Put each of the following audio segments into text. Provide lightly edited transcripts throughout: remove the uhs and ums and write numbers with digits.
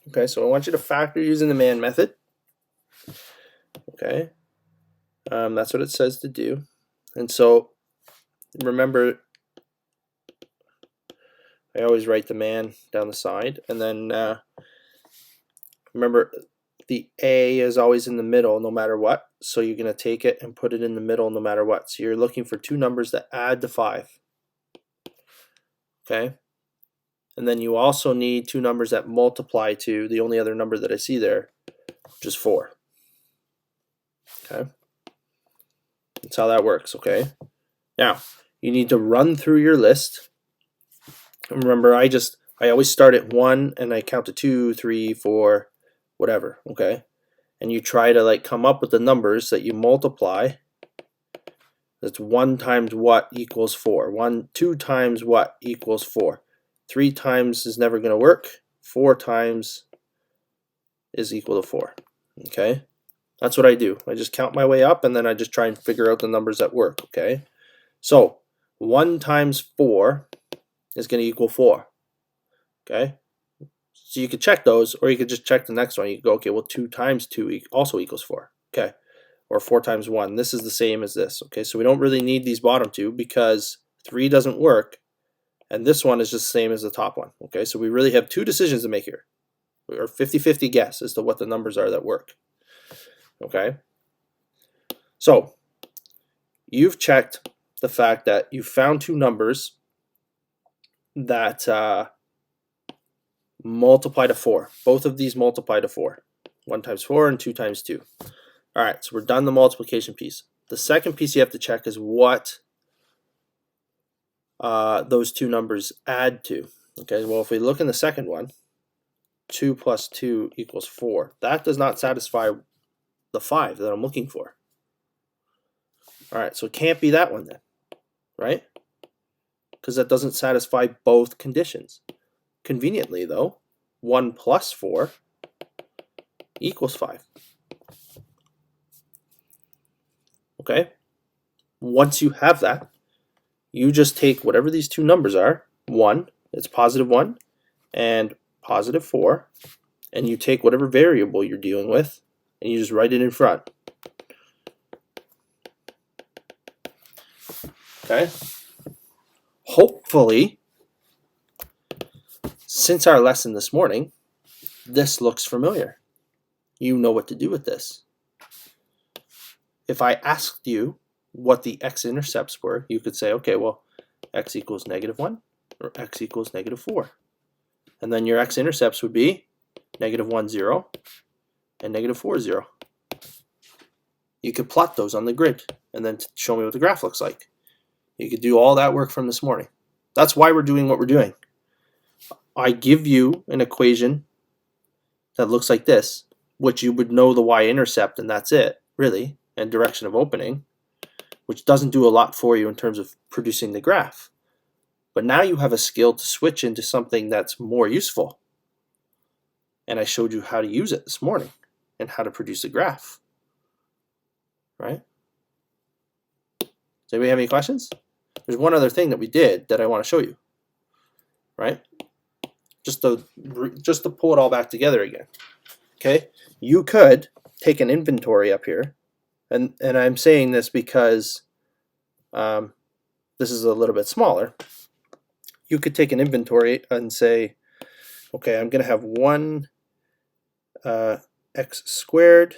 Okay, so I want you to factor using the man method. Okay, that's what it says to do. And so remember, I always write the man down the side, and then remember the A is always in the middle no matter what, so you're going to take it and put it in the middle no matter what. So you're looking for two numbers that add to 5. Okay, and then you also need two numbers that multiply to the only other number that I see there, which is 4. Okay, that's how that works. Okay, now you need to run through your list. Remember, I always start at 1 and I count to 2, 3, 4, whatever. Okay, and you try to like come up with the numbers that you multiply. That's 1 times what equals 4. 2 times what equals 4. 3 times is never going to work. 4 times is equal to 4. Okay, that's what I do. I just count my way up, and then I just try and figure out the numbers that work. Okay, so 1 times 4 is going to equal 4. Okay, so you could check those, or you could just check the next one. You could go, okay, well, 2 times 2 also equals 4. Okay, or 4 times 1. This is the same as this. Okay, so we don't really need these bottom two because 3 doesn't work, and this one is just the same as the top one. Okay, so we really have two decisions to make here, or 50-50 guess as to what the numbers are that work. Okay, so you've checked the fact that you found two numbers that multiply to 4. Both of these multiply to 4. 1 times 4 and 2 times 2. All right, so we're done the multiplication piece. The second piece you have to check is what those two numbers add to. Okay, well, if we look in the second one, 2 plus 2 equals 4. That does not satisfy the 5 that I'm looking for. All right, so it can't be that one then, right? Because that doesn't satisfy both conditions. Conveniently, though, 1 plus 4 equals 5. Okay? Once you have that, you just take whatever these two numbers are, 1, it's positive 1, and positive 4, and you take whatever variable you're dealing with, and you just write it in front. Okay? Hopefully, since our lesson this morning, this looks familiar. You know what to do with this. If I asked you what the x-intercepts were, you could say, okay, well, x equals -1 or x equals -4. And then your x-intercepts would be -1, 0, and -4, 0. You could plot those on the grid and then show me what the graph looks like. You could do all that work from this morning. That's why we're doing what we're doing. I give you an equation that looks like this, which you would know the y-intercept, and that's it, really, and direction of opening, which doesn't do a lot for you in terms of producing the graph. But now you have a skill to switch into something that's more useful. And I showed you how to use it this morning and how to produce a graph. Right? Does anybody have any questions? There's one other thing that we did that I want to show you. Right? Just to pull it all back together again. Okay? You could take an inventory up here, and I'm saying this because this is a little bit smaller. You could take an inventory and say, okay, I'm going to have 1 x squared,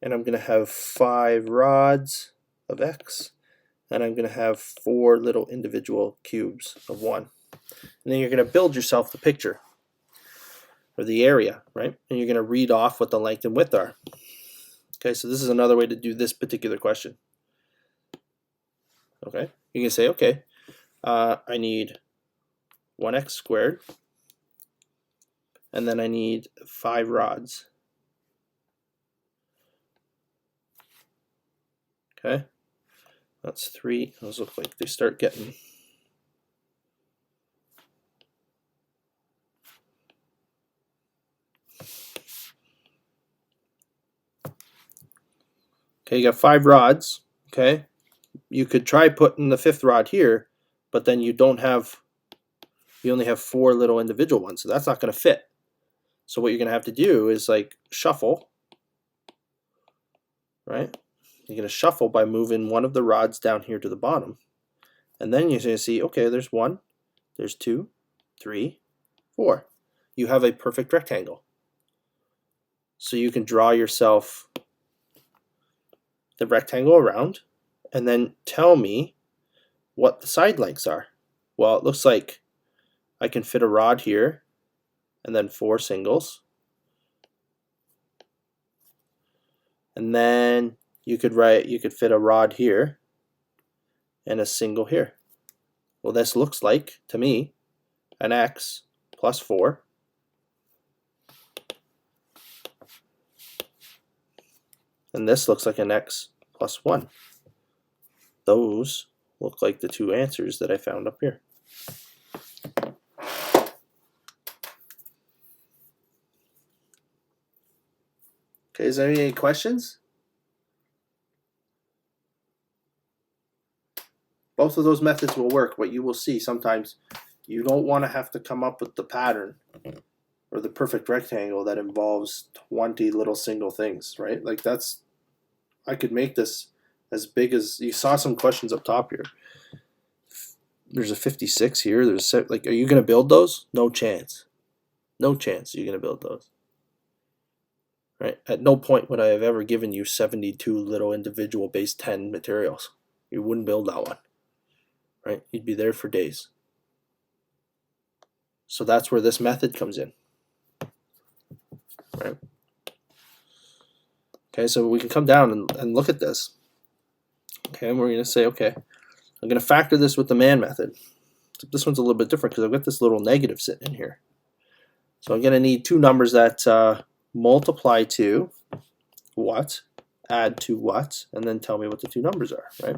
and I'm going to have 5 rods of x, and I'm going to have 4 little individual cubes of 1. And then you're going to build yourself the picture, or the area, right? And you're going to read off what the length and width are. Okay, so this is another way to do this particular question. Okay, you can say, okay, I need 1x squared, and then I need 5 rods. Okay, that's 3. Those look like they start getting... Okay, you got 5 rods. Okay, you could try putting the 5th rod here, but then you only have 4 little individual ones, so that's not going to fit. So what you're going to have to do is like shuffle, right? You're going to shuffle by moving one of the rods down here to the bottom. And then you're going to see, okay, there's 1, there's 2, 3, 4. You have a perfect rectangle. So you can draw yourself the rectangle around and then tell me what the side lengths are. Well, it looks like I can fit a rod here and then 4 singles. And then you could fit a rod here and a single here. Well, this looks like, to me, an x plus 4. And this looks like an x plus 1. Those look like the 2 answers that I found up here. Okay, is there any questions? Both of those methods will work, but you will see sometimes you don't want to have to come up with the pattern or the perfect rectangle that involves 20 little single things, right? Like that's, I could make this as big as, you saw some questions up top here. There's a 56 here. There's like, are you going to build those? No chance. No chance you're going to build those. Right? At no point would I have ever given you 72 little individual base 10 materials. You wouldn't build that one. Right? You'd be there for days. So that's where this method comes in. Right? Okay, so we can come down and look at this. Okay, and we're going to say, okay, I'm going to factor this with the man method. So this one's a little bit different because I've got this little negative sitting in here. So I'm going to need 2 numbers that multiply to what, add to what, and then tell me what the 2 numbers are, right?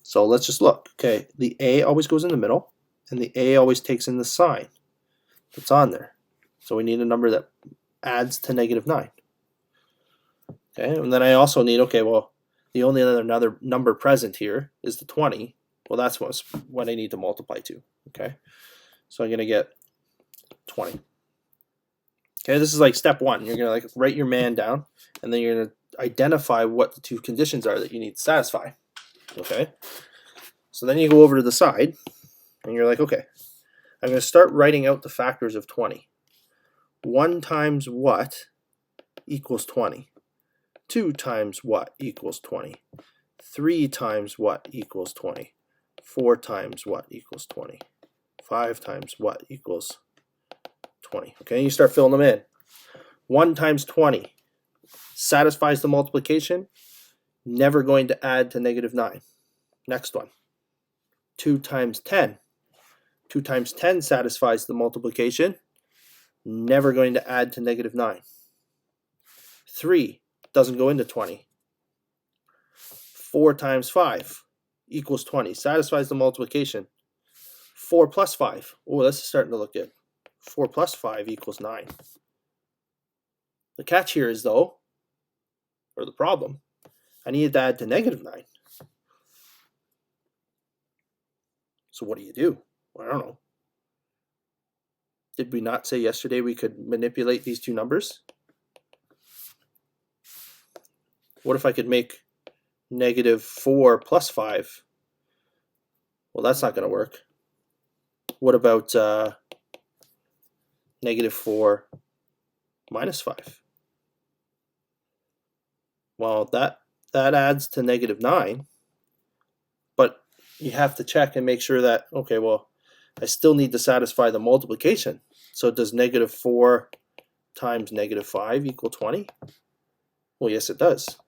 So let's just look. Okay, the A always goes in the middle, and the A always takes in the sign that's on there. So we need a number that adds to -9. Okay, and then I also need, okay, well, the only other number present here is the 20. Well, that's what I need to multiply to, okay? So I'm going to get 20. Okay, this is like step 1. You're going to like write your man down, and then you're going to identify what the 2 conditions are that you need to satisfy. Okay, so then you go over to the side, and you're like, okay, I'm going to start writing out the factors of 20. 1 times what equals 20? 2 times what equals 20? 3 times what equals 20? 4 times what equals 20? 5 times what equals 20? Okay, you start filling them in. 1 times 20 satisfies the multiplication, never going to add to -9. Next one. 2 times 10. 2 times 10 satisfies the multiplication, never going to add to -9. 3 doesn't go into 20. 4 times 5 equals 20. Satisfies the multiplication. 4 plus 5. Oh, this is starting to look good. 4 plus 5 equals 9. The catch here is, though, or the problem, I needed to add to -9. So what do? Well, I don't know. Did we not say yesterday we could manipulate these 2 numbers? What if I could make -4 plus 5? Well, that's not going to work. What about -4 minus 5? Well, that adds to -9, but you have to check and make sure that, okay, well, I still need to satisfy the multiplication. So does -4 times -5 equal 20? Well, yes, it does,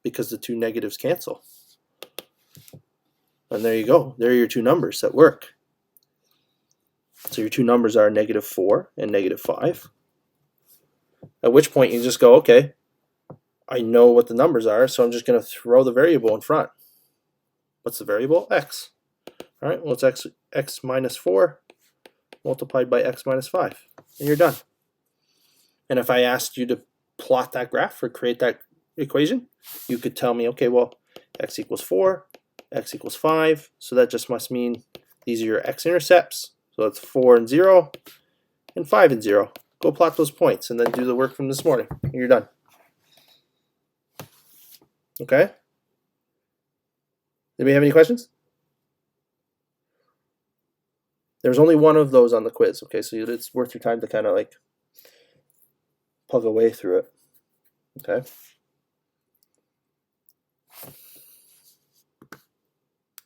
because the 2 negatives cancel. And there you go. There are your 2 numbers that work. So your 2 numbers are -4 and -5. At which point you just go, okay, I know what the numbers are, so I'm just going to throw the variable in front. What's the variable? X. All right, well, it's x minus 4 multiplied by x minus 5, and you're done. And if I asked you to plot that graph or create that equation, you could tell me, okay, well, x equals 4, x equals 5, so that just must mean these are your x-intercepts. So that's 4 and 0, and 5 and 0. go plot those points and then do the work from this morning. You're done. Okay? Anybody have any questions? There's only one of those on the quiz, okay? So it's worth your time to kind of like plug away through it. Okay?